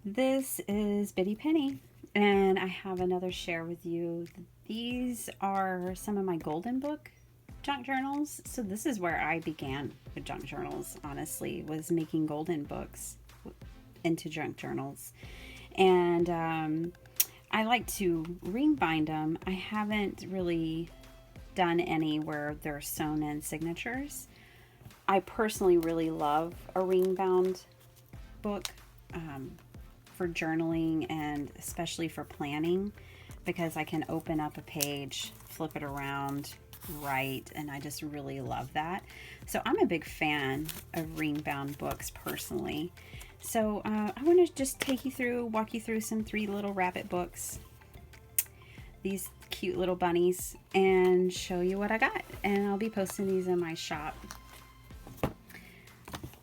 This is Bitty Penny, and I have another share with you. These are some of my Golden Book junk journals. So this is where I began with junk journals, honestly, was making Golden Books into junk journals. And I like to ring bind them. I haven't really done any where they're sewn in signatures. I personally really love a ring bound book. Um, for journaling and especially for planning because I can open up a page, flip it around, write, and I just really love that. So I'm a big fan of ring bound books personally. So I want to just walk you through some Three Little Rabbit books, these cute little bunnies, and show you what I got. And I'll be posting these in my shop,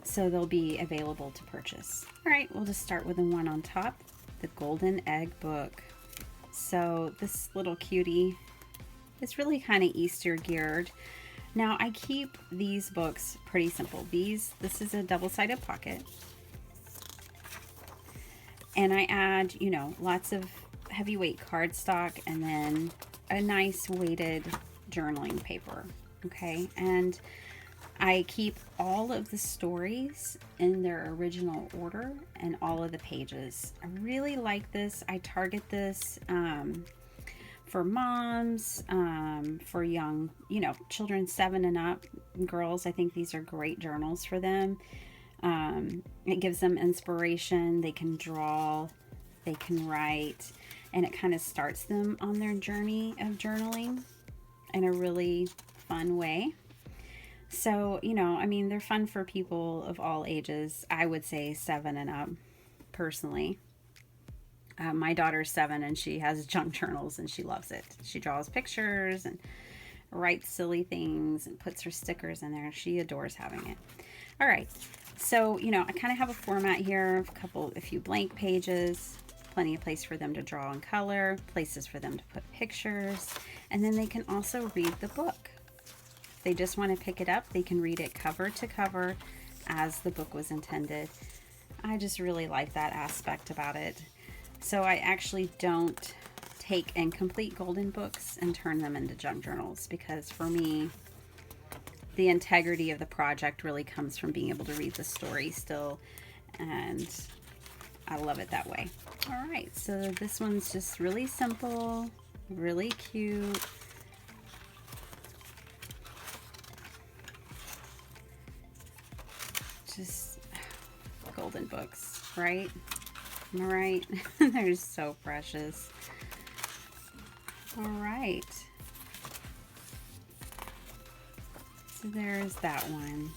so they'll be available to purchase. All right, we'll just start with the one on top, the Golden Egg book. So this little cutie is really kind of Easter geared. Now I keep these books pretty simple. This is a double-sided pocket. And I add, lots of heavyweight cardstock and then a nice weighted journaling paper. Okay, and I keep all of the stories in their original order and all of the pages. I really like this. I target this for moms, for young, children 7 and up, girls. I think these are great journals for them. It gives them inspiration. They can draw, they can write, and it kind of starts them on their journey of journaling in a really fun way. So, they're fun for people of all ages. I would say 7 and up, personally. My daughter's 7 and she has junk journals and she loves it. She draws pictures and writes silly things and puts her stickers in there. She adores having it. All right. So, I kind of have a format here, a few blank pages, plenty of place for them to draw in color, places for them to put pictures, and then they can also read the book. They just want to pick it up, they can read it cover to cover as the book was intended. I just really like that aspect about it. So I actually don't take incomplete Golden books and turn them into junk journals because for me, the integrity of the project really comes from being able to read the story still, and I love it that way. All right, so this one's just really simple, really cute. Just Golden books, right? Am I right? They're so precious. All right. So there's that one.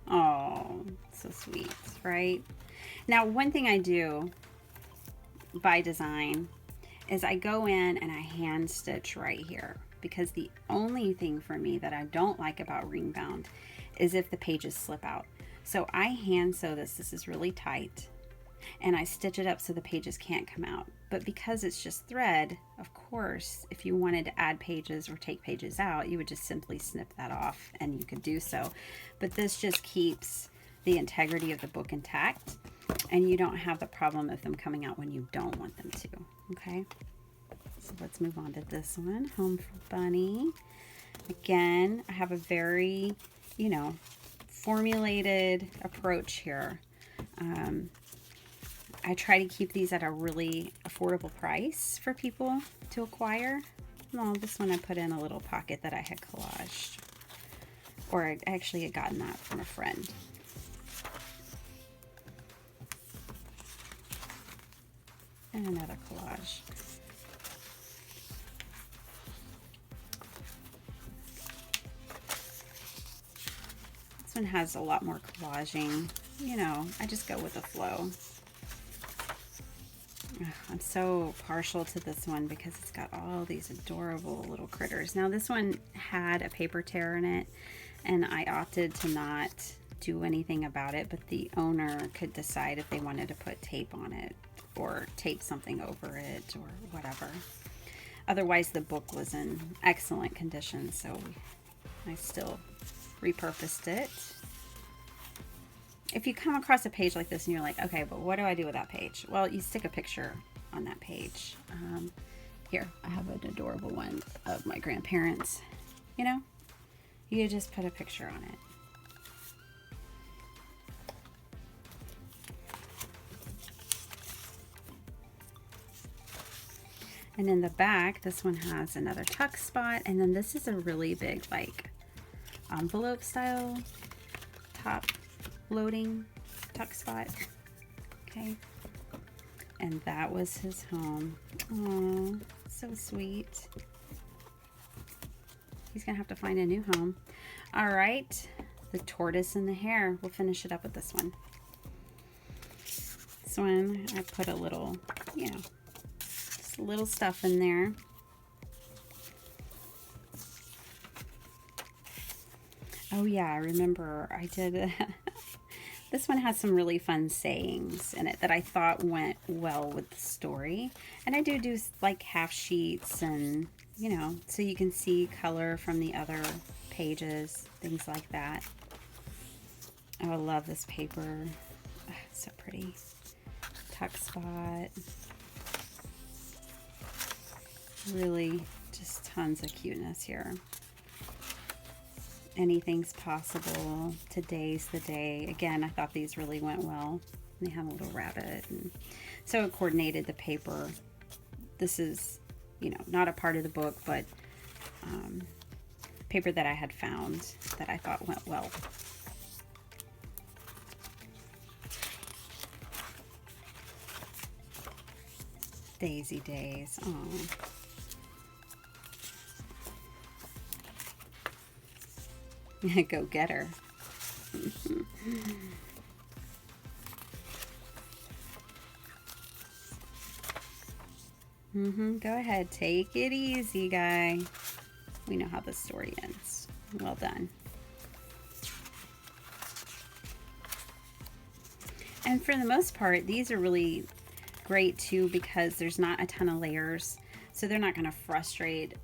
Oh, so sweet, right? Now, one thing I do by design is I go in and I hand stitch right here because the only thing for me that I don't like about ring bound is if the pages slip out. So I hand sew this. This is really tight, and I stitch it up so the pages can't come out. But because it's just thread, of course, if you wanted to add pages or take pages out, you would just simply snip that off and you could do so. But this just keeps the integrity of the book intact, and you don't have the problem of them coming out when you don't want them to. Okay, so let's move on to this one, Home for Bunny. Again, I have a very, formulated approach here. I try to keep these at a really affordable price for people to acquire. Well, this one I put in a little pocket that I had collaged, or I actually had gotten that from a friend. And another collage. This one has a lot more collaging. I just go with the flow. I'm so partial to this one because it's got all these adorable little critters. Now this one had a paper tear in it, and I opted to not do anything about it, but the owner could decide if they wanted to put tape on it or tape something over it or whatever. Otherwise, the book was in excellent condition, so I still repurposed it. If you come across a page like this and you're like, okay, but what do I do with that page? Well, you stick a picture on that page. Here, I have an adorable one of my grandparents. You know, you just put a picture on it. And in the back, this one has another tuck spot. And then this is a really big, like, envelope style top loading tuck spot. Okay. And that was his home. Oh, so sweet. He's gonna have to find a new home. All right, the tortoise and the hare. We'll finish it up with this one. This one, I put a little, you know, just a little stuff in there. Oh yeah, I remember I did. This one has some really fun sayings in it that I thought went well with the story. And I do like half sheets and, you know, so you can see color from the other pages, things like that. Oh, I love this paper. Oh, so pretty. Tuck spot. Really just tons of cuteness here. Anything's possible. Today's the day. Again, I thought these really went well. They have a little rabbit, and so it coordinated the paper. This is, you know, not a part of the book, but paper that I had found that I thought went well. Daisy Days. Oh. Go get her. Go ahead. Take it easy, guy. We know how the story ends. Well done. And for the most part, these are really great too because there's not a ton of layers. So they're not going to frustrate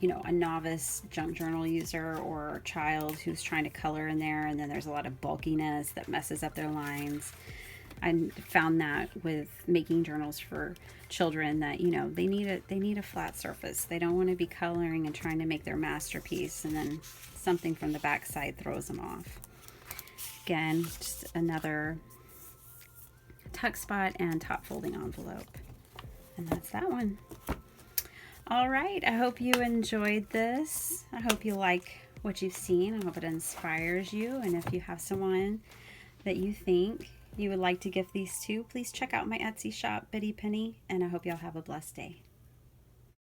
you know, a novice junk journal user or child who's trying to color in there, and then there's a lot of bulkiness that messes up their lines. I found that with making journals for children that, you know, they need a flat surface. They don't want to be coloring and trying to make their masterpiece and then something from the back side throws them off. Again, just another tuck spot and top folding envelope. And that's that one. All right, I hope you enjoyed this. I hope you like what you've seen. I hope it inspires you. And if you have someone that you think you would like to gift these to, please check out my Etsy shop, Bitty Penny, and I hope y'all have a blessed day.